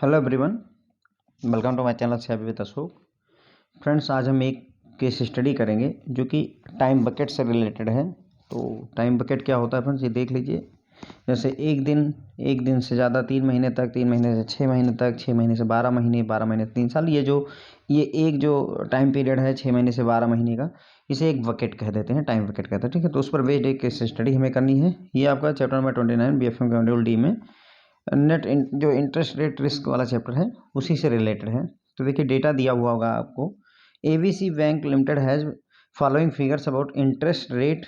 Hello everyone, welcome to my channel से अभी Ashok. Friends, आज हम एक केस स्टडी करेंगे जो कि टाइम बकेट से रिलेटेड है। तो टाइम बकेट क्या होता है फ्रेंड्स, ये देख लीजिए। जैसे एक दिन से ज़्यादा 3 महीने तक, 3 महीने से 6 महीने तक, 6 महीने से 12 महीने, 12 महीने से 3 साल, ये एक जो टाइम पीरियड है 6 महीने से 12 महीने का, इसे एक बकेट कह देते हैं, टाइम बकेट कहते हैं। ठीक है, तो उस पर बेस्ड एक केस स्टडी हमें करनी है। ये आपका चैप्टर नंबर 29 BFM के मॉड्यूल डी में जो इंटरेस्ट रेट रिस्क वाला चैप्टर है उसी से रिलेटेड है। तो देखिए, डेटा दिया हुआ होगा आपको। ABC bank limited has following figures about interest rate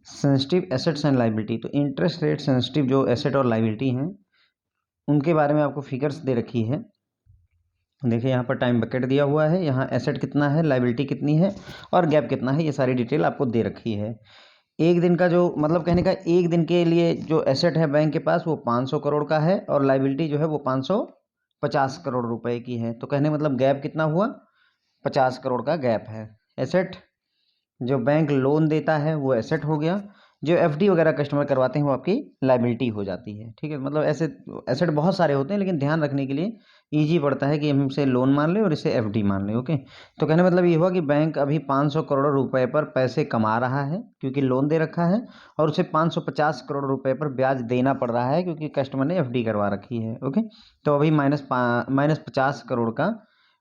sensitive assets and liability. तो इंटरेस्ट रेट सेंसिटिव जो एसेट और लाइबिलिटी हैं उनके बारे में आपको फिगर्स दे रखी है। देखिए, यहाँ पर टाइम बकेट दिया हुआ है, यहाँ एसेट कितना है, लाइबिलिटी कितनी है और गैप कितना है, ये सारी डिटेल आपको दे रखी है। एक दिन का जो मतलब कहने का, एक दिन के लिए जो एसेट है बैंक के पास वो 500 करोड़ का है और लाइबिलिटी जो है वो 550 करोड़ रुपए की है। तो कहने मतलब गैप कितना हुआ, 50 करोड़ का गैप है। एसेट जो बैंक लोन देता है वो एसेट हो गया, जो एफडी वगैरह कस्टमर करवाते हैं वो आपकी लाइबिलिटी हो जाती है। ठीक है, मतलब ऐसे एसेट बहुत सारे होते हैं, लेकिन ध्यान रखने के लिए इजी पड़ता है कि हम इसे लोन मान लें और इसे एफडी मान लें। ओके, तो कहने मतलब ये हुआ कि बैंक अभी 500 करोड़ रुपए पर पैसे कमा रहा है क्योंकि लोन दे रखा है, और उसे 550 करोड़ रुपए पर ब्याज देना पड़ रहा है क्योंकि कस्टमर ने एफडी करवा रखी है। ओके, तो अभी माइनस 50 करोड़ का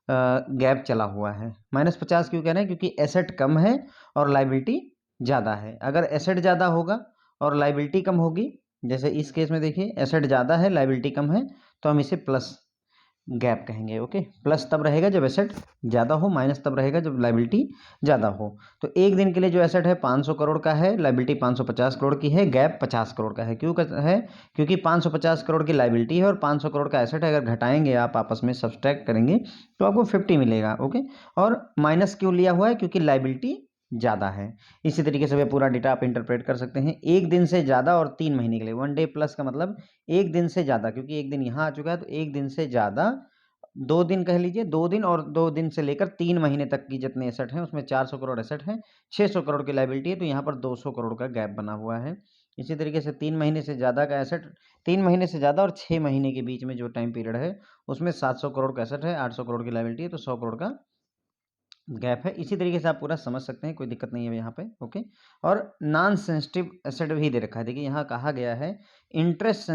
गैप चला हुआ है। -50 क्यों कह रहे हैं, क्योंकि एसेट कम है और लाइबिलिटी ज़्यादा है। अगर एसेट ज़्यादा होगा और लाइबिलिटी कम होगी, जैसे इस केस में देखिए एसेट ज़्यादा है लाइबिलिटी कम है, तो हम इसे प्लस गैप कहेंगे। ओके, प्लस तब रहेगा जब एसेट ज़्यादा हो, माइनस तब रहेगा जब लाइबिलिटी ज़्यादा हो। तो एक दिन के लिए जो एसेट है 500 करोड़ का है, लाइबिलिटी 550 करोड़ की है, गैप 50 करोड़ का है। क्यों है, क्योंकि 550 करोड़ की लाइबिलिटी है और 500 करोड़ का एसेट है। अगर घटाएंगे आप, आपस में सब्सट्रैक्ट करेंगे तो आपको 50 मिलेगा। ओके, और माइनस क्यों लिया हुआ है, क्योंकि लाइबिलिटी ज़्यादा है। इसी तरीके से वे पूरा डेटा आप इंटरप्रेट कर सकते हैं। एक दिन से ज़्यादा और 3 महीने के लिए, 1 डे प्लस का मतलब एक दिन से ज़्यादा, क्योंकि एक दिन यहाँ आ चुका है तो एक दिन से ज़्यादा, 2 दिन कह लीजिए, 2 दिन और 2 दिन से लेकर 3 महीने तक की जितने एसेट हैं उसमें 400 करोड़ एसेट है, 600 करोड़ की लाइबिलिटी है, तो यहाँ पर 200 करोड़ का गैप बना हुआ है। इसी तरीके से 3 महीने से ज़्यादा का एसेट, 3 महीने से ज़्यादा और 6 महीने के बीच में जो टाइम पीरियड है उसमें 700 करोड़ का एसेट है, 800 करोड़ की लाइबिलिटी है, तो 100 करोड़ का गैप है। इसी तरीके से आप पूरा समझ सकते हैं, कोई दिक्कत नहीं है यहाँ पे। ओके, और नॉन सेंसिटिव एसेट भी दे रखा है। देखिए, यहाँ कहा गया है इंटरेस्ट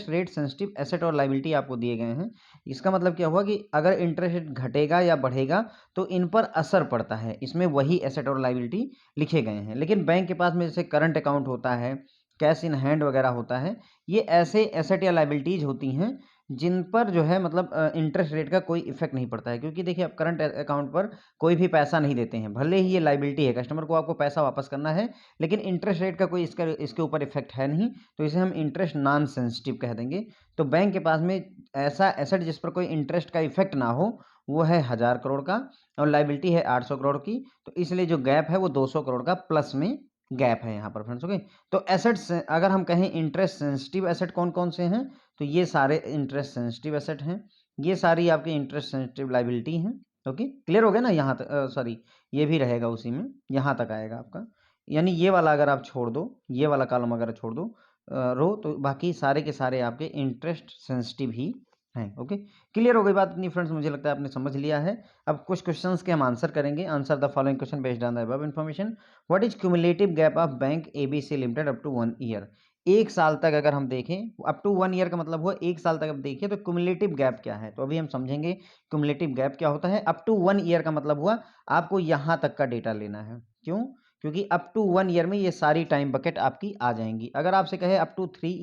रेट सेंसिटिव एसेट और लाइबिलिटी आपको दिए गए हैं। इसका मतलब क्या हुआ कि अगर इंटरेस्ट रेट घटेगा या बढ़ेगा तो इन पर असर पड़ता है। इसमें वही एसेट और लाइबिलिटी लिखे गए हैं। लेकिन बैंक के पास में जैसे करंट अकाउंट होता है, कैश इन हैंड वगैरह होता है, ये ऐसे एसेट या लाइबिलिटीज होती हैं जिन पर जो है मतलब इंटरेस्ट रेट का कोई इफेक्ट नहीं पड़ता है। क्योंकि देखिए, आप करंट अकाउंट पर कोई भी पैसा नहीं देते हैं, भले ही ये लाइबिलिटी है, कस्टमर को आपको पैसा वापस करना है, लेकिन इंटरेस्ट रेट का कोई इसके ऊपर इफेक्ट है नहीं, तो इसे हम इंटरेस्ट नॉन सेंसिटिव कह देंगे। तो बैंक के पास में ऐसा एसेट जिस पर कोई इंटरेस्ट का इफेक्ट ना हो वो है 1000 करोड़ का, और लाइबिलिटी है 800 करोड़ की। तो इसलिए जो गैप है वो 200 करोड़ का प्लस में गैप है यहाँ पर फ्रेंड्स। ओके, तो एसेट्स अगर हम कहें इंटरेस्ट सेंसिटिव एसेट कौन कौन से हैं, तो ये सारे इंटरेस्ट सेंसिटिव एसेट हैं, ये सारी आपकी इंटरेस्ट सेंसिटिव लाइबिलिटी हैं। ओके, क्लियर हो गया ना यहाँ तक? सॉरी, ये भी रहेगा उसी में, यहाँ तक आएगा आपका। यानी ये वाला अगर आप छोड़ दो, ये वाला कॉलम अगर छोड़ दो रो, तो बाकी सारे के सारे आपके इंटरेस्ट सेंसिटिव ही हैं। ओके, क्लियर हो गई बात इतनी फ्रेंड्स? मुझे लगता है आपने समझ लिया है। अब कुछ क्वेश्चंस के हम आंसर करेंगे। Answer the following question based on the above information. What is cumulative gap of bank ABC limited up to 1 year? एक साल तक अगर हम देखें, अप टू 1 ईयर का मतलब हुआ एक साल तक अब देखिए, तो क्यूमुलेटिव गैप क्या है, तो अभी हम समझेंगे क्यूमुलेटिव गैप क्या होता है। अप टू 1 ईयर का मतलब हुआ आपको यहाँ तक का डेटा लेना है। क्यों? क्योंकि अप टू 1 ईयर में ये सारी टाइम बकेट आपकी आ जाएंगी। अगर आपसे कहे अप टू 3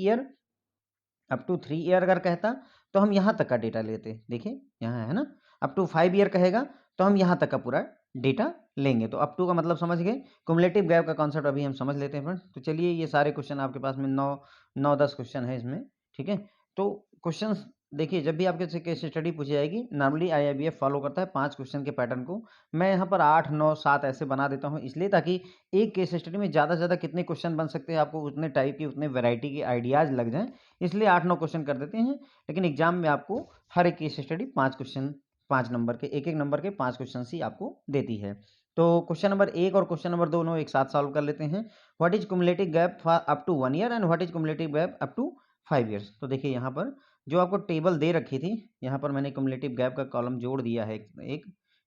ईयर अगर कहता तो हम यहाँ तक का डेटा लेते। देखिए यहाँ है ना, अप टू 5 ईयर कहेगा तो हम यहाँ तक का पूरा डेटा लेंगे। तो अप टू का मतलब समझ गए। क्युमुलेटिव गैप का कॉन्सेप्ट अभी हम समझ लेते हैं फ्रेंड्स। तो चलिए, ये सारे क्वेश्चन आपके पास में 9-10 क्वेश्चन है इसमें। ठीक है, तो क्वेश्चंस देखिए, जब भी आपके से केस स्टडी पूछी जाएगी, नॉर्मली आईआईबीएफ फॉलो करता है 5 क्वेश्चन के पैटर्न को। मैं यहाँ पर 8, 9, 7 ऐसे बना देता हूँ, इसलिए ताकि एक केस स्टडी में ज़्यादा से ज़्यादा कितने क्वेश्चन बन सकते हैं, आपको उतने टाइप की, उतने वैरायटी के आइडियाज़ लग जाएँ, इसलिए 8-9 क्वेश्चन कर देते हैं। लेकिन एग्जाम में आपको हर एक केस स्टडी 5 क्वेश्चन, 5 नंबर के, एक एक नंबर के 5 क्वेश्चन ही आपको देती है। तो क्वेश्चन नंबर 1 और क्वेश्चन नंबर 2 एक साथ सॉल्व कर लेते हैं। What is cumulative gap for up to 1 year and what is cumulative gap up to 5 years? तो देखिए यहाँ पर जो आपको टेबल दे रखी थी, यहाँ पर मैंने क्युमुलेटिव गैप का कॉलम जोड़ दिया है एक,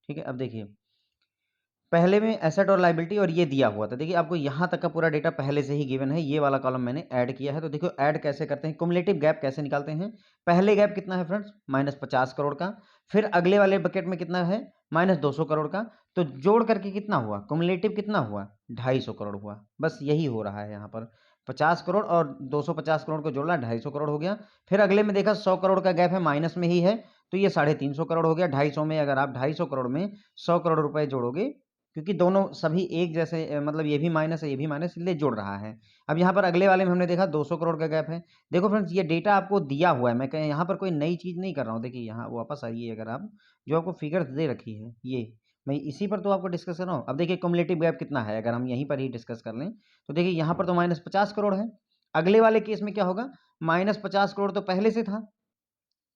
ठीक है। अब देखिए, पहले में एसेट और लायबिलिटी और ये दिया हुआ था। देखिए आपको यहाँ तक का पूरा डेटा पहले से ही गिवन है, ये वाला कॉलम मैंने ऐड किया है। तो देखो ऐड कैसे करते हैं, क्युमुलेटिव गैप कैसे निकालते हैं। पहले गैप कितना है फ्रेंड्स, -50 करोड़ का। फिर अगले वाले बकेट में कितना है, -200 करोड़ का। तो जोड़ करके कितना हुआ, क्युमुलेटिव कितना हुआ, 250 करोड़ हुआ। बस यही हो रहा है यहाँ पर, 50 करोड़ और 250 करोड़ को जोड़ा, 250 करोड़ हो गया। फिर अगले में देखा 100 करोड़ का गैप है, माइनस में ही है, तो ये 350 करोड़ हो गया। 250 में अगर आप 250 करोड़ में 100 करोड़ रुपए जोड़ोगे, क्योंकि दोनों सभी एक जैसे मतलब ये भी माइनस है, ये भी माइनस, इसलिए जुड़ रहा है। अब यहाँ पर अगले वाले में हमने देखा 200 करोड़ का गैप है। देखो फ्रेंड्स, ये डेटा आपको दिया हुआ है, मैं कहीं यहाँ पर कोई नई चीज़ नहीं कर रहा हूँ। देखिए यहाँ वापस आइए, अगर आप जो आपको फिगर्स दे रखी है, ये मैं इसी पर तो आपको डिस्कस कर रहा हूँ। अब देखिए क्युमुलेटिव गैप कितना है, अगर हम यहीं पर ही डिस्कस कर लें तो देखिए यहाँ पर तो -50 करोड़ है। अगले वाले केस में क्या होगा, -50 करोड़ तो पहले से था,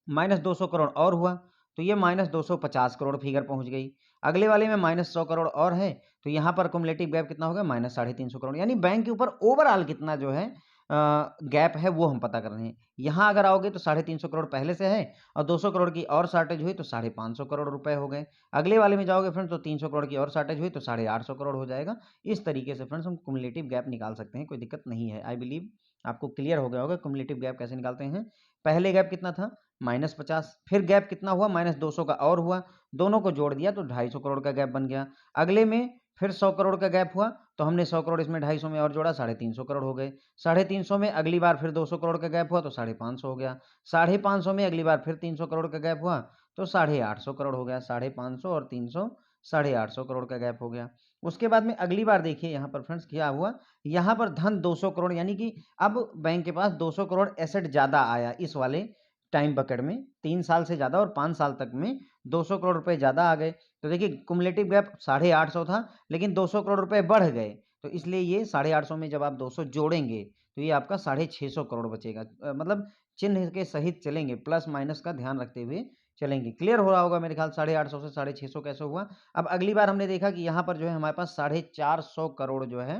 -200 करोड़ और हुआ, तो ये -250 करोड़ फिगर पहुंच गई। अगले वाले में -100 करोड़ और है, तो यहाँ पर क्युमुलेटिव गैप कितना होगा, -350 करोड़। यानी बैंक के ऊपर ओवरऑल कितना जो है गैप है, वो हम पता कर रहे हैं। यहाँ अगर आओगे तो 350 करोड़ पहले से है, और 200 करोड़ की और शॉर्टेज हुई तो 550 करोड़ रुपए हो गए। अगले वाले में जाओगे फ्रेंड्स तो 300 करोड़ की और शॉर्टेज हुई तो 850 करोड़ हो जाएगा। इस तरीके से फ्रेंड्स हम क्युमुलेटिव गैप निकाल सकते हैं, कोई दिक्कत नहीं है। आई बिलीव आपको क्लियर हो गया होगा क्युमुलेटिव गैप कैसे निकालते हैं। पहले गैप कितना था, -50, फिर गैप कितना हुआ, -200 का और हुआ, दोनों को जोड़ दिया तो 250 करोड़ का गैप बन गया। अगले में फिर 100 करोड़ का गैप हुआ, तो हमने 100 करोड़ इसमें 250 में और जोड़ा, 350 करोड़ हो गए। 350 में अगली बार फिर 200 करोड़ का गैप हुआ तो 550 हो गया। 550 में अगली बार फिर 300 करोड़ का गैप हुआ तो 850 करोड़ हो गया। 550 और 300, 850 करोड़ का गैप हो गया। उसके बाद में अगली बार देखिए यहाँ पर फ्रेंड्स क्या हुआ, यहाँ पर धन 200 करोड़, यानी कि अब बैंक के पास 200 करोड़ एसेट ज़्यादा आया इस वाले टाइम बकेट में। 3 साल से ज़्यादा और 5 साल तक में 200 करोड़ रुपए ज़्यादा आ गए। तो देखिए क्युमुलेटिव गैप 850 था, लेकिन 200 करोड़ रुपए बढ़ गए, तो इसलिए ये 850 में जब आप 200 जोड़ेंगे तो ये आपका 650 करोड़ बचेगा। मतलब चिन्ह के सहित चलेंगे, प्लस माइनस का ध्यान रखते हुए चलेंगे। क्लियर हो रहा होगा मेरे ख्याल, 850 से 650 कैसे हुआ। अब अगली बार हमने देखा कि यहाँ पर जो है हमारे पास 450 करोड़ जो है,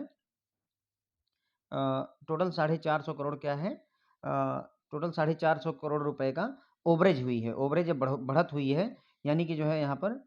टोटल 450 करोड़ क्या है, टोटल 450 करोड़ रुपए का ओवरेज हुई है। ओवरेज बढ़त हुई है, यानी कि जो है यहाँ पर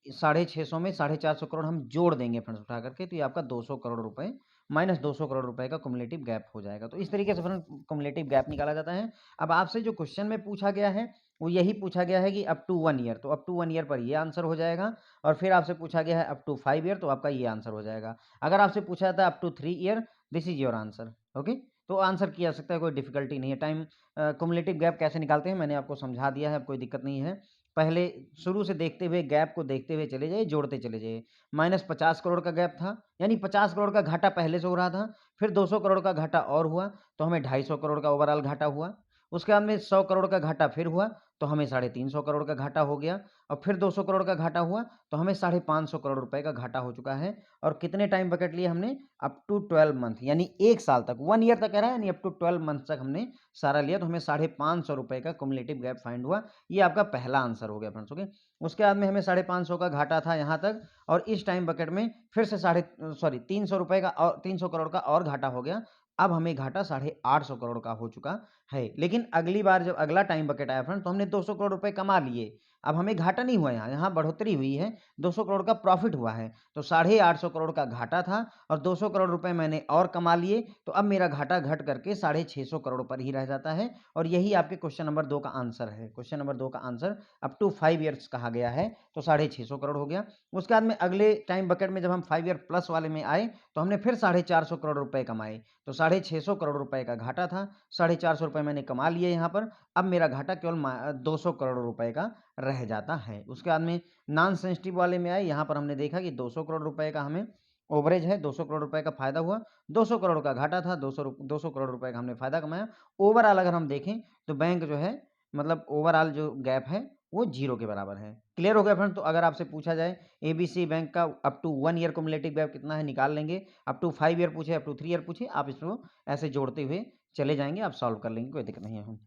650 में 450 करोड़ हम जोड़ देंगे फ्रेंड्स उठा करके, तो ये आपका 200 करोड़ रुपए, -200 करोड़ रुपए का क्युमुलेटिव गैप हो जाएगा। तो इस तरीके से फ्रेंड्स क्युमुलेटिव गैप निकाला जाता है। अब आपसे जो क्वेश्चन में पूछा गया है वो यही पूछा गया है कि अप टू 1 ईयर, तो अप टू 1 ईयर पर ये आंसर हो जाएगा। और फिर आपसे पूछा गया है अप टू 5 ईयर, तो आपका ये आंसर हो जाएगा। अगर आपसे पूछा जाता है up to 3 year, this is your answer. Okay, तो आंसर किया जा सकता है, कोई डिफिकल्टी नहीं है। टाइम क्युमुलेटिव गैप कैसे निकालते हैं मैंने आपको समझा दिया है, अब कोई दिक्कत नहीं है। पहले शुरू से देखते हुए गैप को देखते हुए चले जाइए, जोड़ते चले जाइए। -50 करोड़ का गैप था, यानी 50 करोड़ का घाटा पहले से हो रहा था, फिर 200 करोड़ का घाटा और हुआ, तो हमें 250 करोड़ का ओवरऑल घाटा हुआ। उसके बाद में 100 करोड़ का घाटा फिर हुआ, तो हमें 350 करोड़ का घाटा हो गया। और फिर 200 करोड़ का घाटा हुआ, तो हमें 550 करोड़ रुपए का घाटा हो चुका है। और कितने टाइम बकेट लिए हमने, अप टू 12 मंथ, यानी 1 साल तक, 1 ईयर तक कह रहा है, यानी अप टू 12 मंथ तक हमने सारा लिया, तो हमें 550 रुपए का क्युमुलेटिव गैप फाइंड हुआ। ये आपका पहला आंसर हो गया फ्रेंड्स। ओके, उसके बाद में हमें 550 का घाटा था यहाँ तक, और इस टाइम बकेट में फिर से 300 रुपए का और 300 करोड़ का और घाटा हो गया। अब हमें घाटा 850 करोड़ का हो चुका है। लेकिन अगली बार जब अगला टाइम बकेट आया फ्रेंड, तो हमने 200 करोड़ रुपए कमा लिए। अब हमें घाटा नहीं हुआ, यहाँ बढ़ोतरी हुई है, 200 करोड़ का प्रॉफिट हुआ है। तो 850 करोड़ का घाटा था और 200 करोड़ रुपए मैंने और कमा लिए, तो अब मेरा घाटा घट करके 650 करोड़ पर ही रह जाता है। और यही आपके क्वेश्चन नंबर 2 का आंसर है। क्वेश्चन नंबर 2 का आंसर अप टू 5 ईयर्स कहा गया है, तो 650 करोड़ हो गया। उसके बाद में अगले टाइम बकेट में जब हम 5 ईयर प्लस वाले में आए, तो हमने फिर 450 करोड़ रुपए कमाए। तो 650 करोड़ रुपए का घाटा था, 450 रुपए मैंने कमा लिए यहाँ पर। अब मेरा घाटा केवल 200 करोड़ रुपए का रह जाता है। उसके बाद में नॉन सेंसिटिव वाले में आए, यहाँ पर हमने देखा कि 200 करोड़ रुपए का हमें ओवरेज है, 200 करोड़ रुपए का फायदा हुआ, 200 करोड़ का घाटा था, 200 करोड़ रुपए का हमने फायदा कमाया। ओवरऑल अगर हम देखें तो बैंक जो है, मतलब ओवरऑल जो गैप है वो 0 के बराबर है। क्लियर हो गया फ्रेंड। तो अगर आपसे पूछा जाए एबीसी बैंक का up to 1 year cumulative gap कितना है, निकाल लेंगे। अप टू 5 ईयर पूछे, अप टू 3 ईयर पूछे, आप इसको ऐसे जोड़ते हुए चले जाएंगे, आप सॉल्व कर लेंगे, कोई दिक्कत नहीं है।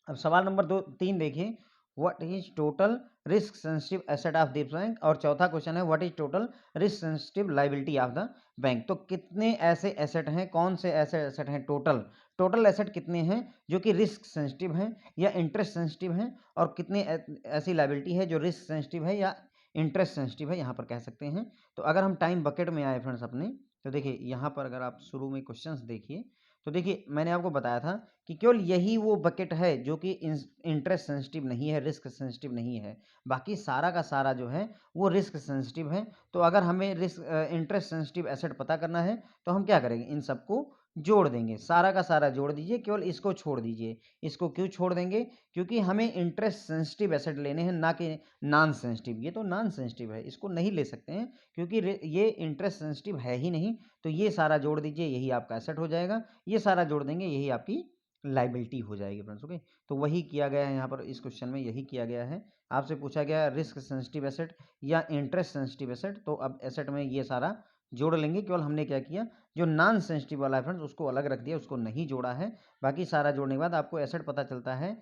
अब सवाल नंबर 3 देखिए, what is total risk sensitive asset of the bank, और चौथा क्वेश्चन है what is total risk sensitive liability of the bank. तो कितने ऐसे एसेट हैं, कौन से ऐसे एसेट हैं, टोटल एसेट कितने हैं जो कि रिस्क सेंसिटिव हैं या इंटरेस्ट सेंसिटिव हैं, और कितने ऐसी लायबिलिटी है जो रिस्क सेंसिटिव है या इंटरेस्ट सेंसिटिव है, यहाँ पर कह सकते हैं। तो अगर हम टाइम बकेट में आए फ्रेंड्स अपने, तो देखिए यहाँ पर अगर आप शुरू में क्वेश्चंस देखिए, तो देखिए मैंने आपको बताया था कि केवल यही वो बकेट है जो कि इंटरेस्ट सेंसिटिव नहीं है, रिस्क सेंसिटिव नहीं है, बाकी सारा का सारा जो है वो रिस्क सेंसिटिव है। तो अगर हमें रिस्क इंटरेस्ट सेंसिटिव एसेट पता करना है तो हम क्या करेंगे, इन सबको जोड़ देंगे, सारा का सारा जोड़ दीजिए, केवल इसको छोड़ दीजिए। इसको क्यों छोड़ देंगे, क्योंकि हमें इंटरेस्ट सेंसिटिव एसेट लेने हैं, ना कि नॉन सेंसिटिव। ये तो नॉन सेंसिटिव है, इसको नहीं ले सकते हैं क्योंकि ये इंटरेस्ट सेंसिटिव है ही नहीं। तो ये सारा जोड़ दीजिए, यही आपका एसेट हो जाएगा, ये सारा जोड़ देंगे, यही आपकी लायबिलिटी हो जाएगी फ्रेंड्स। ओके, तो वही किया गया है यहाँ पर, इस क्वेश्चन में यही किया गया है। आपसे पूछा गया रिस्क सेंसिटिव एसेट या इंटरेस्ट सेंसिटिव एसेट, तो अब एसेट में ये सारा जोड़ लेंगे। केवल हमने क्या किया, जो नॉन सेंसिटिव वाला है फ्रेंड्स उसको अलग रख दिया, उसको नहीं जोड़ा है। बाकी सारा जोड़ने के बाद आपको एसेट पता चलता है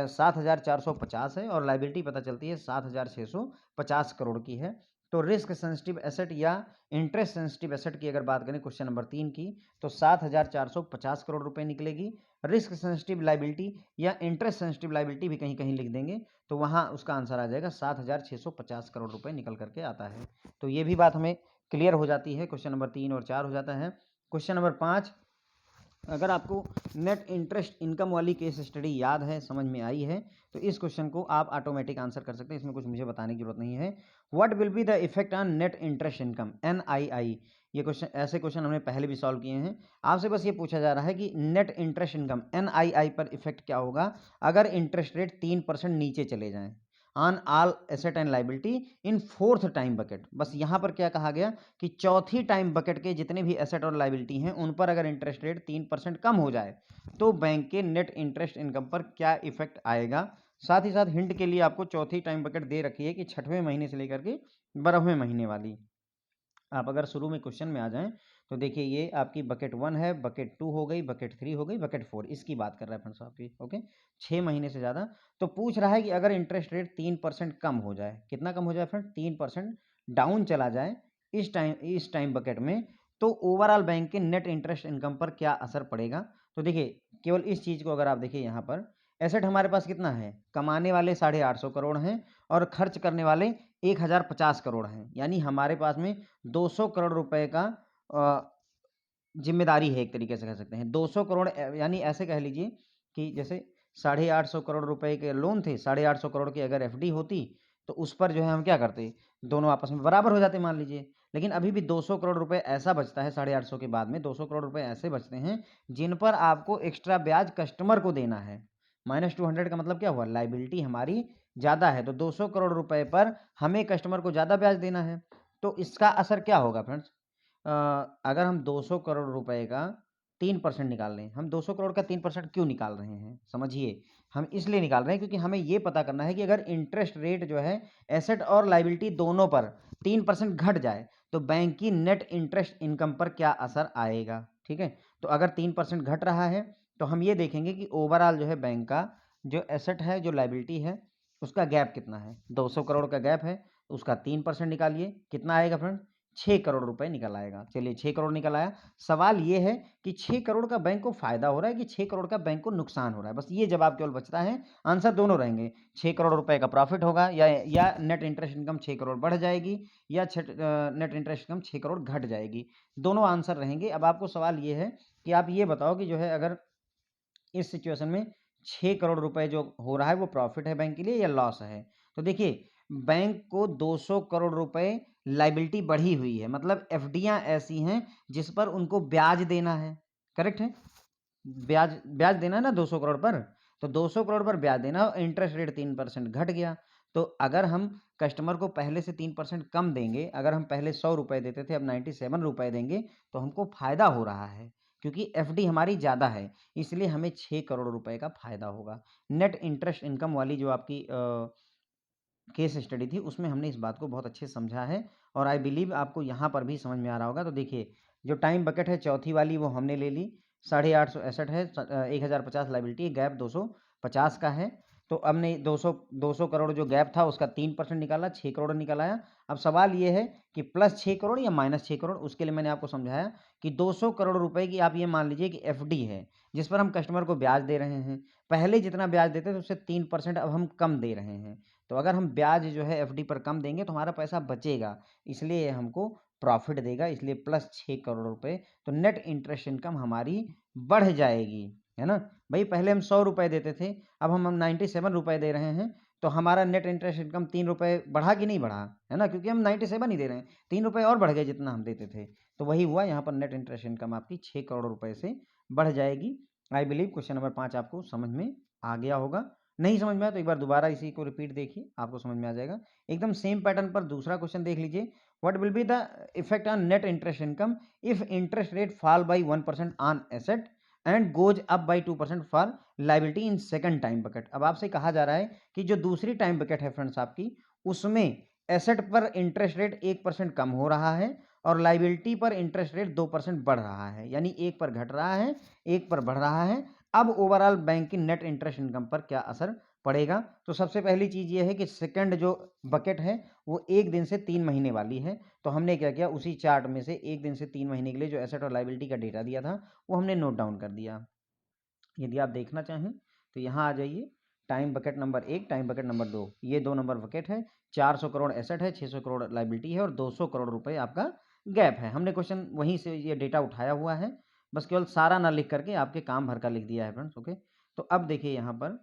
7,450 है, और लायबिलिटी पता चलती है 7,650 करोड़ की है। तो रिस्क सेंसिटिव एसेट या इंटरेस्ट सेंसिटिव एसेट की अगर बात करें क्वेश्चन नंबर 3 की, तो 7,450 करोड़ रुपए निकलेगी। रिस्क सेंसिटिव लायबिलिटी या इंटरेस्ट सेंसिटिव लायबिलिटी भी कहीं कहीं लिख देंगे, तो वहां उसका आंसर आ जाएगा 7,650 करोड़ रुपए निकल करके आता है। तो ये भी बात हमें क्लियर हो जाती है, क्वेश्चन नंबर 3 और 4 हो जाता है। क्वेश्चन नंबर 5, अगर आपको नेट इंटरेस्ट इनकम वाली केस स्टडी याद है, समझ में आई है, तो इस क्वेश्चन को आप ऑटोमेटिक आंसर कर सकते हैं, इसमें कुछ मुझे बताने की जरूरत नहीं है। What will be the effect on net interest income NII। ये क्वेश्चन, ऐसे क्वेश्चन हमने पहले भी सॉल्व किए हैं। आपसे बस ये पूछा जा रहा है कि नेट इंटरेस्ट इनकम NII पर इफेक्ट क्या होगा अगर इंटरेस्ट रेट 3% नीचे चले जाएं on all asset and liability in fourth time bucket. बस यहाँ पर क्या कहा गया कि चौथी टाइम बकेट के जितने भी एसेट और लाइबिलिटी हैं उन पर अगर इंटरेस्ट रेट 3% कम हो जाए तो बैंक के नेट इंटरेस्ट इनकम पर क्या इफेक्ट आएगा। साथ ही साथ हिंट के लिए आपको चौथी टाइम बकेट दे रखी है कि 6वें महीने से लेकर के 12वें महीने वाली। आप अगर शुरू में क्वेश्चन में आ जाएं तो देखिए ये आपकी बकेट 1 है, बकेट 2 हो गई, बकेट 3 हो गई, बकेट 4, इसकी बात कर रहा है फ्रेंड्स आपकी। ओके, 6 महीने से ज़्यादा। तो पूछ रहा है कि अगर इंटरेस्ट रेट 3% कम हो जाए, कितना कम हो जाए फ्रेंड, 3% डाउन चला जाए इस टाइम बकेट में, तो ओवरऑल बैंक के नेट इंटरेस्ट इनकम पर क्या असर पड़ेगा। तो देखिए केवल इस चीज़ को अगर आप देखिए, यहाँ पर एसेट हमारे पास कितना है, कमाने वाले 850 करोड़ हैं और खर्च करने वाले 1050 करोड़ हैं, यानी हमारे पास में 200 करोड़ रुपए का जिम्मेदारी है, एक तरीके से कह सकते हैं 200 करोड़। यानी ऐसे कह लीजिए कि जैसे 850 करोड़ रुपए के लोन थे, 850 करोड़ की अगर FD होती तो उस पर जो है हम क्या करते, दोनों आपस में बराबर हो जाते मान लीजिए। लेकिन अभी भी 200 करोड़ रुपए ऐसा बचता है, 850 के बाद में 200 करोड़ रुपए ऐसे बचते हैं जिन पर आपको एक्स्ट्रा ब्याज कस्टमर को देना है। -200 का मतलब क्या हुआ, लाइबिलिटी हमारी ज़्यादा है, तो 200 करोड़ रुपए पर हमें कस्टमर को ज़्यादा ब्याज देना है। तो इसका असर क्या होगा फ्रेंड्स, अगर हम 200 करोड़ रुपए का 3% निकाल रहे हैं, हम 200 करोड़ का 3% क्यों निकाल रहे हैं, समझिए। हम इसलिए निकाल रहे हैं क्योंकि हमें ये पता करना है कि अगर इंटरेस्ट रेट जो है एसेट और लाइबिलिटी दोनों पर 3% घट जाए तो बैंक की नेट इंटरेस्ट इनकम पर क्या असर आएगा। ठीक है, तो अगर 3% घट रहा है तो हम ये देखेंगे कि ओवरऑल जो है बैंक का जो एसेट है, जो लाइबिलिटी है, उसका गैप कितना है। 200 करोड़ का गैप है, उसका 3% निकालिए, कितना आएगा फ्रेंड, 6 करोड़ रुपए निकल आएगा। चलिए 6 करोड़ निकल आया। सवाल ये है कि 6 करोड़ का बैंक को फायदा हो रहा है कि 6 करोड़ का बैंक को नुकसान हो रहा है, बस ये जवाब केवल बचता है। आंसर दोनों रहेंगे, 6 करोड़ रुपए का प्रॉफिट होगा या नेट इंटरेस्ट इनकम 6 करोड़ बढ़ जाएगी, या नेट इंटरेस्ट इनकम 6 करोड़ घट जाएगी, दोनों आंसर रहेंगे। अब आपको सवाल ये है कि आप ये बताओ कि जो है अगर इस सिचुएशन में 6 करोड़ रुपए जो हो रहा है वो प्रॉफिट है बैंक के लिए या लॉस है। तो देखिए बैंक को 200 करोड़ रुपए लाइबिलिटी बढ़ी हुई है, मतलब एफडीआं ऐसी हैं जिस पर उनको ब्याज देना है, करेक्ट है, ब्याज ब्याज देना है ना 200 करोड़ पर, तो 200 करोड़ पर ब्याज देना, इंटरेस्ट रेट 3% घट गया। तो अगर हम कस्टमर को पहले से 3% कम देंगे, अगर हम पहले 100 रुपए देते थे अब 97 रुपए देंगे, तो हमको फायदा हो रहा है क्योंकि एफडी हमारी ज़्यादा है, इसलिए हमें 6 करोड़ रुपए का फायदा होगा। नेट इंटरेस्ट इनकम वाली जो आपकी केस स्टडी थी उसमें हमने इस बात को बहुत अच्छे से समझा है, और आई बिलीव आपको यहाँ पर भी समझ में आ रहा होगा। तो देखिए जो टाइम बकेट है चौथी वाली वो हमने ले ली, 850 एसेट है, 1050 लाइबिलिटी, गैप 250 का है। तो हमने 200 करोड़ जो गैप था उसका 3% निकाला, 6 करोड़ निकल आया। अब सवाल ये है कि प्लस 6 करोड़ या माइनस 6 करोड़, उसके लिए मैंने आपको समझाया कि 200 करोड़ रुपए की आप ये मान लीजिए कि एफडी है, जिस पर हम कस्टमर को ब्याज दे रहे हैं। पहले जितना ब्याज देते थे उससे 3% अब हम कम दे रहे हैं। तो अगर हम ब्याज जो है एफडी पर कम देंगे तो हमारा पैसा बचेगा, इसलिए हमको प्रॉफिट देगा, इसलिए प्लस 6 करोड़ रुपए। तो नेट इंटरेस्ट इनकम हमारी बढ़ जाएगी, है ना। भाई पहले हम 100 रुपए देते थे, अब हम 97 रुपए दे रहे हैं, तो हमारा नेट इंटरेस्ट इनकम 3 रुपए बढ़ा कि नहीं बढ़ा, है ना, क्योंकि हम 97 ही दे रहे हैं, 3 रुपए और बढ़ गए जितना हम देते थे। तो वही हुआ यहाँ पर, नेट इंटरेस्ट इनकम आपकी 6 करोड़ रुपए से बढ़ जाएगी। आई बिलीव क्वेश्चन नंबर 5 आपको समझ में आ गया होगा। नहीं समझ में आया तो एक बार दोबारा इसी को रिपीट देखिए, आपको समझ में आ जाएगा। एकदम सेम पैटर्न पर दूसरा क्वेश्चन देख लीजिए। What will be the effect on net interest income if interest rate fall by 1% on asset and goes up by 2% for liability in second time bucket. अब आपसे कहा जा रहा है कि जो दूसरी टाइम बकेट है फ्रेंड्स आपकी, उसमें एसेट पर इंटरेस्ट रेट 1% कम हो रहा है और लाइबिलिटी पर इंटरेस्ट रेट 2% बढ़ रहा है, यानी एक पर घट रहा है, एक पर बढ़ रहा है। अब ओवरऑल बैंक की नेट इंटरेस्ट इनकम पर क्या असर पड़ेगा? तो सबसे पहली चीज ये है कि सेकंड जो बकेट है वो 1 दिन से 3 महीने वाली है। तो हमने क्या किया, उसी चार्ट में से 1 दिन से 3 महीने के लिए जो एसेट और लाइबिलिटी का डेटा दिया था वो हमने नोट डाउन कर दिया। यदि आप देखना चाहें तो यहाँ आ जाइए, time bucket number 1, time bucket number 2, ये 2 नंबर बकेट है। 400 करोड़ एसेट है, 600 करोड़ लाइबिलिटी है और 200 करोड़ रुपए आपका गैप है। हमने क्वेश्चन वहीं से ये डेटा उठाया हुआ है, बस केवल सारा ना लिख करके आपके काम भर का लिख दिया है फ्रेंड्स। ओके, तो अब देखिए यहाँ पर,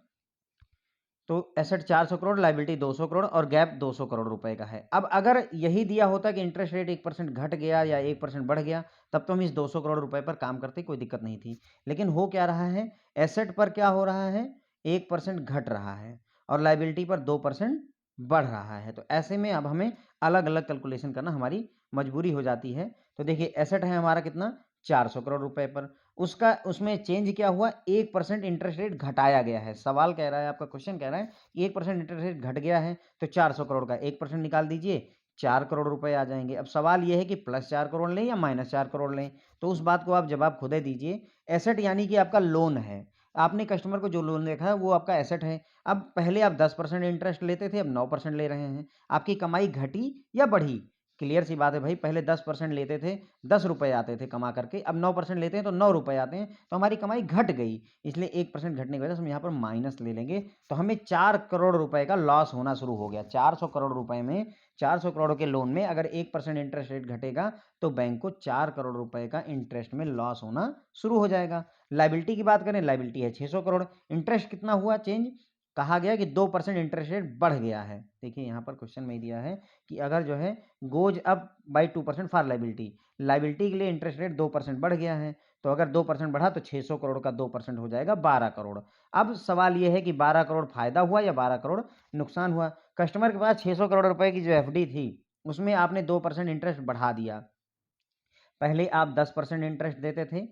तो एसेट 400 करोड़, लाइबिलिटी 200 करोड़ और गैप 200 करोड़ रुपए का है। अब अगर यही दिया होता कि इंटरेस्ट रेट 1% घट गया या 1% बढ़ गया, तब तो हम इस 200 करोड़ रुपए पर काम करते, कोई दिक्कत नहीं थी। लेकिन हो क्या रहा है, एसेट पर क्या हो रहा है, 1% घट रहा है और लाइबिलिटी पर 2% बढ़ रहा है। तो ऐसे में अब हमें अलग अलग कैलकुलेशन करना हमारी मजबूरी हो जाती है। तो देखिए एसेट है हमारा कितना, 400 करोड़ रुपए पर, उसका उसमें चेंज क्या हुआ, 1% इंटरेस्ट रेट घटाया गया है। सवाल कह रहा है, आपका क्वेश्चन कह रहा है कि 1% इंटरेस्ट रेट घट गया है, तो 400 करोड़ का 1% निकाल दीजिए, 4 करोड़ रुपए आ जाएंगे। अब सवाल यह है कि प्लस 4 करोड़ लें या माइनस 4 करोड़ लें, तो उस बात को आप जवाब खुद ही दीजिए। एसेट यानी कि आपका लोन है, आपने कस्टमर को जो लोन देखा है वो आपका एसेट है। अब पहले आप 10% इंटरेस्ट लेते थे, अब 9% ले रहे हैं। आपकी कमाई घटी या बढ़ी? क्लियर सी बात है भाई, पहले 10% लेते थे, 10 रुपए आते थे कमा करके, अब 9% लेते हैं तो 9 रुपए आते हैं, तो हमारी कमाई घट गई। इसलिए 1% घटने की वजह से हम यहाँ पर माइनस ले लेंगे, तो हमें 4 करोड़ रुपए का लॉस होना शुरू हो गया। 400 करोड़ रुपए में, 400 करोड़ के लोन में अगर 1% इंटरेस्ट रेट घटेगा तो बैंक को 4 करोड़ रुपए का इंटरेस्ट में लॉस होना शुरू हो जाएगा। लाइबिलिटी की बात करें, लाइबिलिटी है 600 करोड़, इंटरेस्ट कितना हुआ चेंज, कहा गया कि 2% इंटरेस्ट रेट बढ़ गया है। देखिए यहाँ पर क्वेश्चन में दिया है कि अगर जो है goes up by 2% for liability, liability के लिए इंटरेस्ट रेट 2% बढ़ गया है, तो अगर 2% बढ़ा तो 600 करोड़ का 2% हो जाएगा 12 करोड़। अब सवाल यह है कि 12 करोड़ फायदा हुआ या 12 करोड़ नुकसान हुआ। कस्टमर के पास 600 करोड़ रुपए की जो एफडी थी उसमें आपने 2% इंटरेस्ट बढ़ा दिया। पहले आप 10% इंटरेस्ट देते थे,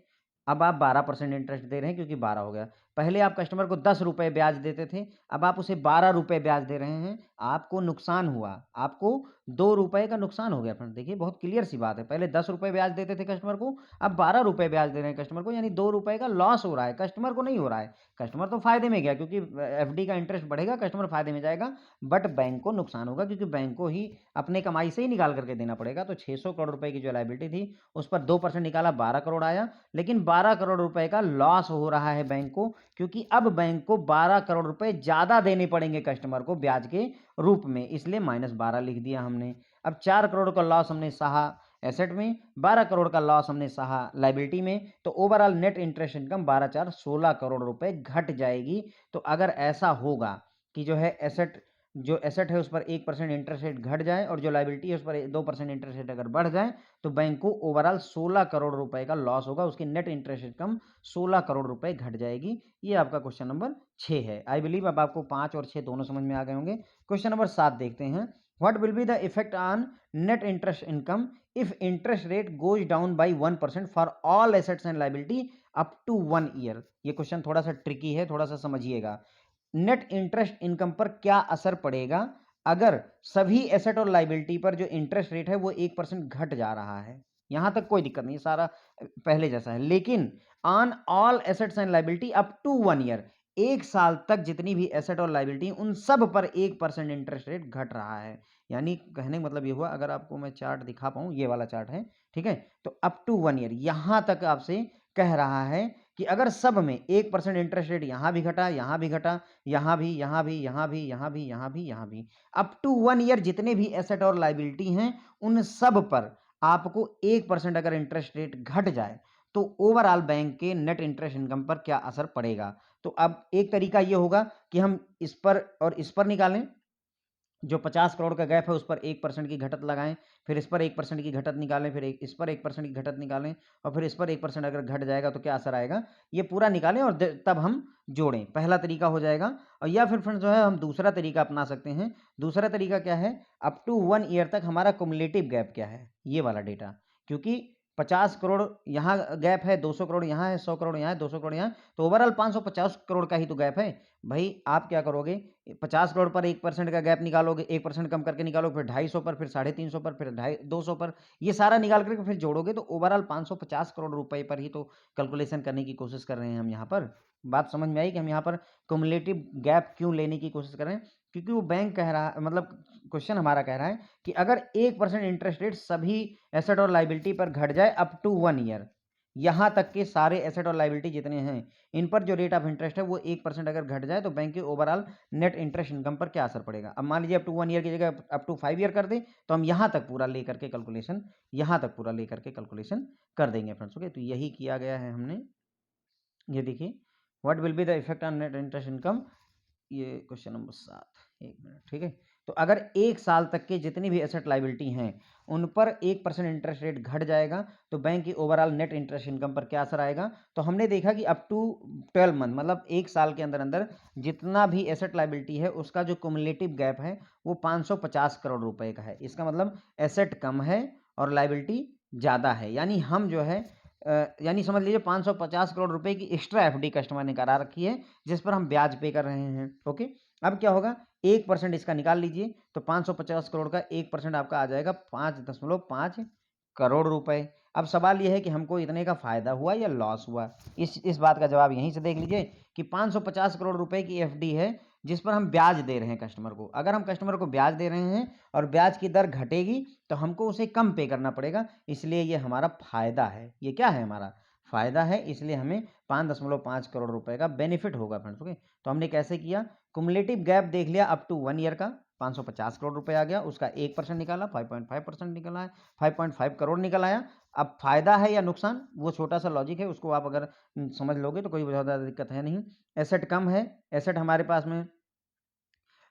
अब आप 12% इंटरेस्ट दे रहे हैं क्योंकि 12 हो गया। पहले आप कस्टमर को 10 रुपए ब्याज देते थे, अब आप उसे 12 रुपए ब्याज दे रहे हैं। आपको नुकसान हुआ, आपको 2 रुपए का नुकसान हो गया फ्रेंड। देखिए बहुत क्लियर सी बात है, पहले 10 रुपए ब्याज देते थे कस्टमर को, अब 12 रुपए ब्याज दे रहे हैं कस्टमर को, यानी 2 रुपए का लॉस हो रहा है, कस्टमर को नहीं हो रहा है। कस्टमर तो फायदे में गया क्योंकि एफडी का इंटरेस्ट बढ़ेगा, कस्टमर फायदे में जाएगा, बट बैंक को नुकसान होगा क्योंकि बैंक को ही अपने कमाई से ही निकाल करके देना पड़ेगा। तो 600 करोड़ रुपए की जो लाइबिलिटी थी उस पर 2% निकाला, 12 करोड़ आया, लेकिन 12 करोड़ रुपए का लॉस हो रहा है बैंक को, क्योंकि अब बैंक को 12 करोड़ रुपए ज्यादा देने पड़ेंगे कस्टमर को ब्याज के रूप में, इसलिए -12 लिख दिया हमने। अब 4 करोड़ का लॉस हमने सहा एसेट में, 12 करोड़ का लॉस हमने सहा लाइबिलिटी में, तो overall net interest income 12 4 16 crore रुपए घट जाएगी। तो अगर ऐसा होगा कि जो है एसेट है उस पर 1% इंटरेस्ट रेट घट जाए और जो लाइबिलिटी है उस पर 2% इंटरेस्ट रेट अगर बढ़ जाए, तो बैंक को ओवरऑल 16 करोड़ रुपए का लॉस होगा, उसकी नेट इंटरेस्ट इनकम 16 करोड़ रुपए घट जाएगी। ये आपका क्वेश्चन नंबर 6 है। आई बिलीव अब आपको 5 और 6 दोनों समझ में आ गए होंगे। क्वेश्चन नंबर 7 देखते हैं। What will be the effect on net interest income if interest rate goes down by 1% for all assets and liability up to 1 year. ये क्वेश्चन थोड़ा सा ट्रिकी है, थोड़ा सा समझिएगा। नेट इंटरेस्ट इनकम पर क्या असर पड़ेगा अगर सभी एसेट और लाइबिलिटी पर जो इंटरेस्ट रेट है वो 1% घट जा रहा है। यहां तक कोई दिक्कत नहीं, सारा पहले जैसा है, लेकिन on all assets and liability up to 1 year, 1 साल तक जितनी भी एसेट और लायबिलिटी उन सब पर 1% इंटरेस्ट रेट घट रहा है। यानी कहने का मतलब ये हुआ, अगर आपको मैं चार्ट दिखा पाऊँ, ये वाला चार्ट है, ठीक है? तो अप टू 1 ईयर यहाँ तक आपसे कह रहा है कि अगर सब में 1% इंटरेस्ट रेट यहाँ भी घटा, यहाँ भी घटा, यहाँ भी, यहाँ भी, यहाँ भी, यहाँ भी, यहाँ भी, यहाँ भी, अप टू 1 ईयर जितने भी एसेट और लायबिलिटी हैं, उन सब पर आपको 1% अगर इंटरेस्ट रेट घट जाए, तो ओवरऑल बैंक के नेट इंटरेस्ट इनकम पर क्या असर पड़ेगा? तो अब एक तरीका ये होगा कि हम इस पर और इस पर निकालें, जो 50 करोड़ का गैप है उस पर 1% की घटत लगाएँ, फिर इस पर 1% की घटत निकालें, फिर इस पर 1% की घटत निकालें और फिर इस पर 1% अगर घट जाएगा तो क्या असर आएगा? ये पूरा निकालें और द तब हम जोड़ें। पहला तरीका हो जाएगा। और या फिर फ्रेंड्स जो है हम दूसरा तरीका अपना सकते हैं। दूसरा तरीका क्या है? अप टू 1 ईयर तक हमारा कुमुलेटिव गैप क्या है? ये वाला डेटा। क्योंकि 50 करोड़ यहाँ गैप है, 200 करोड़ यहाँ है, 100 करोड़ यहाँ है, 200 करोड़ यहाँ है, तो ओवरऑल 550 करोड़ का ही तो गैप है। भई आप क्या करोगे, 50 करोड़ पर 1% का गैप निकालोगे, 1% कम करके निकालोगे, फिर 250 पर, फिर 350 पर, फिर 250 पर, ये सारा निकाल करके फिर जोड़ोगे तो ओवरऑल 550 करोड़ रुपए पर ही तो कैलकुलेशन करने की कोशिश कर रहे हैं हम यहाँ पर। बात समझ में आई कि हम यहाँ पर कुमुलेटिव गैप क्यों लेने की कोशिश कर रहे हैं? क्योंकि वो बैंक कह रहा है, मतलब क्वेश्चन हमारा कह रहा है कि अगर 1% इंटरेस्ट रेट सभी एसेट और लायबिलिटी पर घट जाए अप टू 1 ईयर, यहाँ तक के सारे एसेट और लायबिलिटी जितने हैं, इन पर जो रेट ऑफ इंटरेस्ट है वो 1% अगर घट जाए तो बैंक के ओवरऑल नेट इंटरेस्ट इनकम पर क्या असर पड़ेगा? अब मान लीजिए अप टू 1 ईयर की जगह अप टू 5 ईयर कर दें, तो हम यहाँ तक पूरा लेकर के कैलकुलेशन, यहाँ तक पूरा लेकर के कैलकुलेशन कर देंगे फ्रेंड्स। ओके, तो यही किया गया है हमने। ये देखिए, what will be the effect on net interest income, ये क्वेश्चन नंबर 7, 1 मिनट, ठीक है? तो अगर 1 साल तक के जितनी भी एसेट लायबिलिटी हैं, उन पर 1% इंटरेस्ट रेट घट जाएगा, तो बैंक की ओवरऑल नेट इंटरेस्ट इनकम पर क्या असर आएगा? तो हमने देखा कि अप टू 12 मंथ, मतलब 1 साल के अंदर-अंदर जितना भी एसेट लायबिलिटी है, उसका जो क्युमुलेटिव गैप है, वो 550 करोड़ रुपए का है। इसका मतलब एसेट कम है और लायबिलिटी ज़्यादा है। यानी हम जो है यानी समझ लीजिए 550 करोड़ रुपए की एक्स्ट्रा एफडी कस्टमर ने करा रखी है, जिस पर हम ब्याज पे कर रहे हैं। ओके, अब क्या होगा, 1% इसका निकाल लीजिए, तो 550 करोड़ का 1% आपका आ जाएगा 5.5 करोड़ रुपए। अब सवाल ये है कि हमको इतने का फायदा हुआ या लॉस हुआ? इस बात का जवाब यहीं से देख लीजिए कि 550 करोड़ रुपए की एफडी है, जिस पर हम ब्याज दे रहे हैं कस्टमर को। अगर हम कस्टमर को ब्याज दे रहे हैं और ब्याज की दर घटेगी, तो हमको उसे कम पे करना पड़ेगा, इसलिए ये हमारा फायदा है। ये क्या है? हमारा फायदा है, इसलिए हमें 5.5 करोड़ रुपए का बेनिफिट होगा फ्रेंड्स। ओके, तो हमने कैसे किया? कुमुलेटिव गैप देख लिया, अप टू 1 ईयर का 550 करोड़ रुपए आ गया, उसका 1% निकाला, 5.5% निकला है, 5.5 करोड़ निकल आया। अब फायदा है या नुकसान, वो छोटा सा लॉजिक है, उसको आप अगर समझ लोगे तो कोई ज़्यादा दिक्कत है नहीं। एसेट कम है, एसेट हमारे पास में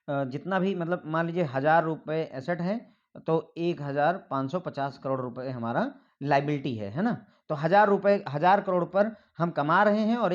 जितना भी, मतलब मान लीजिए 1000 रुपये एसेट है, तो 1550 करोड़ रुपए हमारा लायबिलिटी है ना? तो 1000 करोड़ पर हम कमा रहे हैं और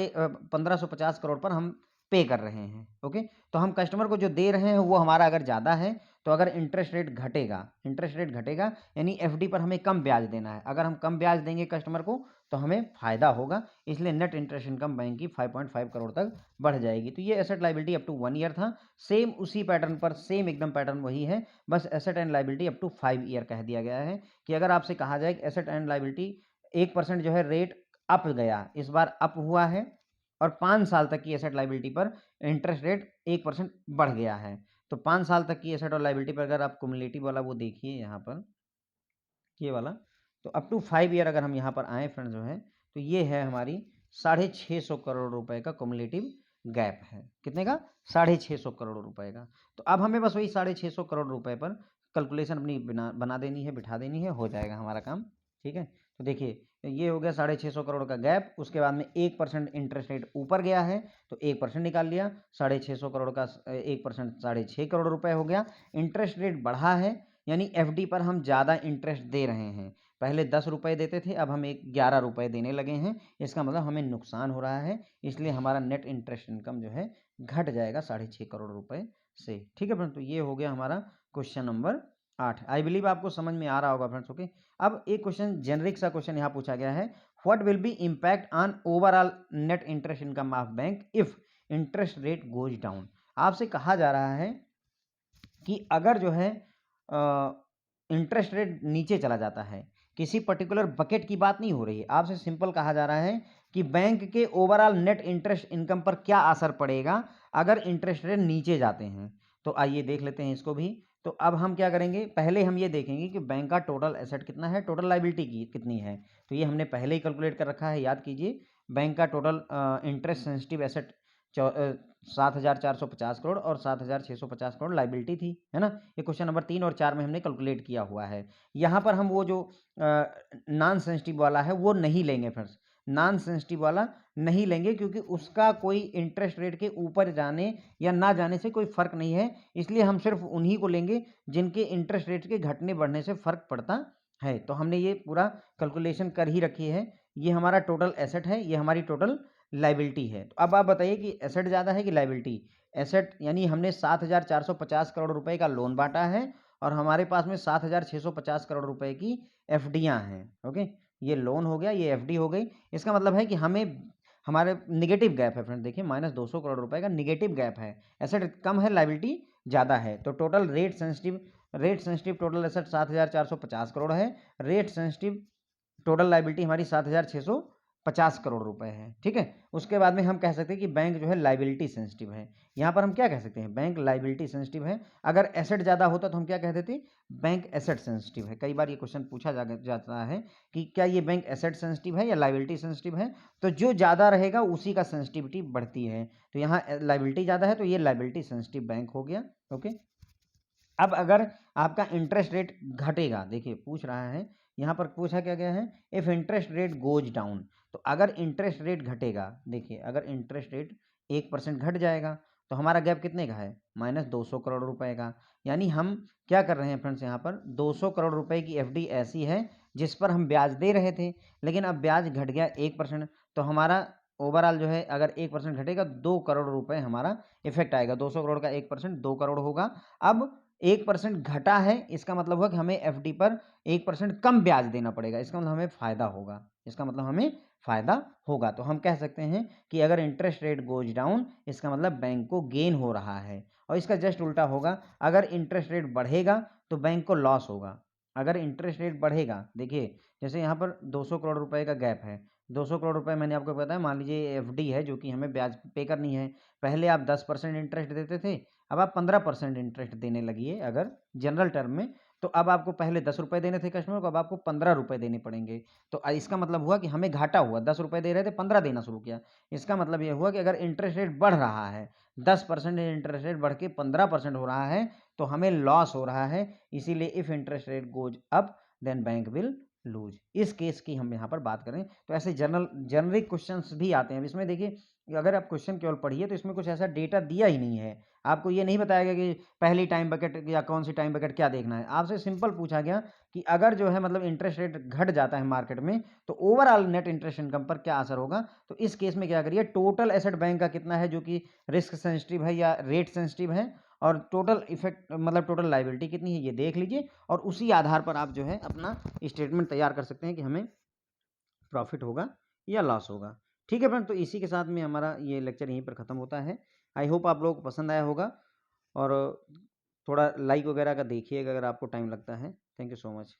1550 करोड़ पर हम पे कर रहे हैं। ओके, तो हम कस्टमर को जो दे रहे हैं वो हमारा अगर ज़्यादा है, तो अगर इंटरेस्ट रेट घटेगा यानी एफडी पर हमें कम ब्याज देना है। अगर हम कम ब्याज देंगे कस्टमर को, तो हमें फ़ायदा होगा, इसलिए नेट इंटरेस्ट इनकम बैंक की 5.5 करोड़ तक बढ़ जाएगी। तो ये asset liability up to 1 year था। सेम उसी पैटर्न पर, सेम एकदम पैटर्न वही है, बस asset and liability up to 5 year कह दिया गया है कि अगर आपसे कहा जाए कि एसेट एंड लायबिलिटी 1% जो है रेट अप गया, इस बार अप हुआ है और 5 साल तक की एसेट लायबिलिटी पर इंटरेस्ट रेट 1% बढ़ गया है। तो 5 साल तक की एसेट और लायबिलिटी पर अगर आप कुमुलेटिव वाला वो देखिए यहाँ पर, ये वाला, तो अप टू 5 ईयर अगर हम यहाँ पर आएँ फ्रेंड्स जो है, तो ये है हमारी 650 करोड़ रुपए का कुमुलेटिव गैप है। कितने का? 650 करोड़ रुपए का। तो अब हमें बस वही 650 करोड़ रुपए पर कैलकुलेशन अपनी बना देनी है, बिठा देनी है, हो जाएगा हमारा काम। ठीक है, तो देखिए ये हो गया 650 करोड़ का गैप, उसके बाद में 1% इंटरेस्ट रेट ऊपर गया है, तो 1% निकाल लिया, 650 करोड़ का 1% 6.5 करोड़ रुपए हो गया। इंटरेस्ट रेट बढ़ा है, यानी एफडी पर हम ज़्यादा इंटरेस्ट दे रहे हैं। पहले 10 रुपये देते थे, अब हम 11 रुपये देने लगे हैं। इसका मतलब हमें नुकसान हो रहा है, इसलिए हमारा नेट इंटरेस्ट इनकम जो है घट जाएगा 6.5 करोड़ रुपए से। ठीक है फ्रेंड्स, तो ये हो गया हमारा क्वेश्चन नंबर 8। आई बिलीव आपको समझ में आ रहा होगा फ्रेंड्स। ओके, अब एक क्वेश्चन, जेनरिक सा क्वेश्चन यहाँ पूछा गया है, what will B impact on overall net interest income of bank if interest rate goes down. आपसे कहा जा रहा है कि अगर जो है इंटरेस्ट रेट नीचे चला जाता है, किसी पर्टिकुलर बकेट की बात नहीं हो रही है, आपसे सिंपल कहा जा रहा है कि बैंक के ओवरऑल नेट इंटरेस्ट इनकम पर क्या असर पड़ेगा अगर इंटरेस्ट रेट नीचे जाते हैं। तो आइए देख लेते हैं इसको भी। तो अब हम क्या करेंगे, पहले हम ये देखेंगे कि बैंक का टोटल एसेट कितना है, टोटल लायबिलिटी की कितनी है। तो ये हमने पहले ही कैलकुलेट कर रखा है, याद कीजिए। बैंक का total interest sensitive asset 7,450 crore और 7,650 करोड़ लायबिलिटी थी, है ना। ये क्वेश्चन नंबर 3 और 4 में हमने कैलकुलेट किया हुआ है। यहाँ पर हम वो जो नॉन सेंसिटिव वाला है वो नहीं लेंगे फ्रेंड्स, नॉन सेंसिटिव वाला नहीं लेंगे, क्योंकि उसका कोई इंटरेस्ट रेट के ऊपर जाने या ना जाने से कोई फर्क नहीं है। इसलिए हम सिर्फ उन्हीं को लेंगे जिनके इंटरेस्ट रेट के घटने बढ़ने से फर्क पड़ता है। तो हमने ये पूरा कैलकुलेशन कर ही रखी है। ये हमारा टोटल एसेट है, ये हमारी टोटल लायबिलिटी है। तो अब आप बताइए कि एसेट ज़्यादा है कि लायबिलिटी। एसेट यानी हमने 7,450 करोड़ रुपए का लोन बांटा है और हमारे पास में 7,650 करोड़ रुपए की एफडियां हैं। ओके, ये लोन हो गया, ये एफडी हो गई। इसका मतलब है कि हमें हमारे निगेटिव गैप है फ्रेंड, देखिए -200 करोड़ रुपए का निगेटिव गैप है। एसेट कम है, लायबिलिटी ज़्यादा है। तो total rate sensitive total asset 7,450 crore है। रेट सेंसिटिव टोटल लायबिलिटी हमारी 7,650 करोड़ रुपए है। ठीक है, उसके बाद में हम कह सकते हैं कि बैंक जो है लायबिलिटी सेंसिटिव है। यहाँ पर हम क्या कह सकते हैं, बैंक लायबिलिटी सेंसिटिव है। अगर एसेट ज़्यादा होता तो हम क्या कह देते, बैंक एसेट सेंसिटिव है। कई बार ये क्वेश्चन पूछा जाता है कि क्या ये बैंक एसेट सेंसिटिव है या लायबिलिटी सेंसिटिव है। तो जो ज़्यादा रहेगा उसी का सेंसिटिविटी बढ़ती है। तो यहाँ लायबिलिटी ज़्यादा है तो ये लायबिलिटी सेंसिटिव बैंक हो गया। ओके, अब अगर आपका इंटरेस्ट रेट घटेगा, देखिए पूछ रहा है, यहाँ पर पूछा क्या गया है, if interest rate goes down. तो अगर इंटरेस्ट रेट घटेगा, देखिए अगर इंटरेस्ट रेट 1% घट जाएगा तो हमारा गैप कितने का है, -200 करोड़ रुपए का। यानी हम क्या कर रहे हैं फ्रेंड्स, यहाँ पर 200 करोड़ रुपए की एफडी ऐसी है जिस पर हम ब्याज दे रहे थे, लेकिन अब ब्याज घट गया 1%। तो हमारा ओवरऑल जो है अगर 1% घटेगा 2 करोड़ रुपए हमारा इफेक्ट आएगा। 200 करोड़ का 1% 2 करोड़ होगा। अब 1% घटा है, इसका मतलब हुआ कि हमें एफडी पर 1% कम ब्याज देना पड़ेगा। इसका मतलब हमें फ़ायदा होगा, इसका मतलब हमें फ़ायदा होगा। तो हम कह सकते हैं कि अगर इंटरेस्ट रेट गोज डाउन, इसका मतलब बैंक को गेन हो रहा है। और इसका जस्ट उल्टा होगा, अगर इंटरेस्ट रेट बढ़ेगा तो बैंक को लॉस होगा। अगर इंटरेस्ट रेट बढ़ेगा, देखिए जैसे यहाँ पर 200 करोड़ रुपए का गैप है। 200 करोड़ रुपए मैंने आपको बताया, मान लीजिए एफडी है जो कि हमें ब्याज पे करनी है। पहले आप 10% इंटरेस्ट देते थे, अब आप 15% इंटरेस्ट देने लगिए अगर जनरल टर्म में। तो अब आपको पहले 10 रुपये देने थे कस्टमर को, अब आपको 15 रुपये देने पड़ेंगे। तो इसका मतलब हुआ कि हमें घाटा हुआ, 10 रुपये दे रहे थे 15 देना शुरू किया। इसका मतलब ये हुआ कि अगर इंटरेस्ट रेट बढ़ रहा है, 10% इंटरेस्ट रेट बढ़ के 15% हो रहा है, तो हमें लॉस हो रहा है। इसीलिए if interest rate goes up then bank will lose. इस केस की हम यहाँ पर बात करें तो ऐसे जेनरिक क्वेश्चंस भी आते हैं। इसमें देखिए अगर आप क्वेश्चन केवल पढ़िए तो इसमें कुछ ऐसा डेटा दिया ही नहीं है। आपको ये नहीं बताया गया कि पहली टाइम बकेट या कौन सी टाइम बकेट क्या देखना है। आपसे सिंपल पूछा गया कि अगर जो है मतलब इंटरेस्ट रेट घट जाता है मार्केट में तो ओवरऑल नेट इंटरेस्ट इनकम पर क्या असर होगा। तो इस केस में क्या करिए, टोटल एसेट बैंक का कितना है जो कि रिस्क सेंसिटिव है या रेट सेंसिटिव है, और टोटल इफेक्ट मतलब टोटल लायबिलिटी कितनी है ये देख लीजिए, और उसी आधार पर आप जो है अपना स्टेटमेंट तैयार कर सकते हैं कि हमें प्रॉफिट होगा या लॉस होगा। ठीक है फ्रेंड, तो इसी के साथ में हमारा ये लेक्चर यहीं पर ख़त्म होता है। आई होप आप लोगों को पसंद आया होगा, और थोड़ा लाइक वगैरह का देखिएगा अगर आपको टाइम लगता है। Thank you so much.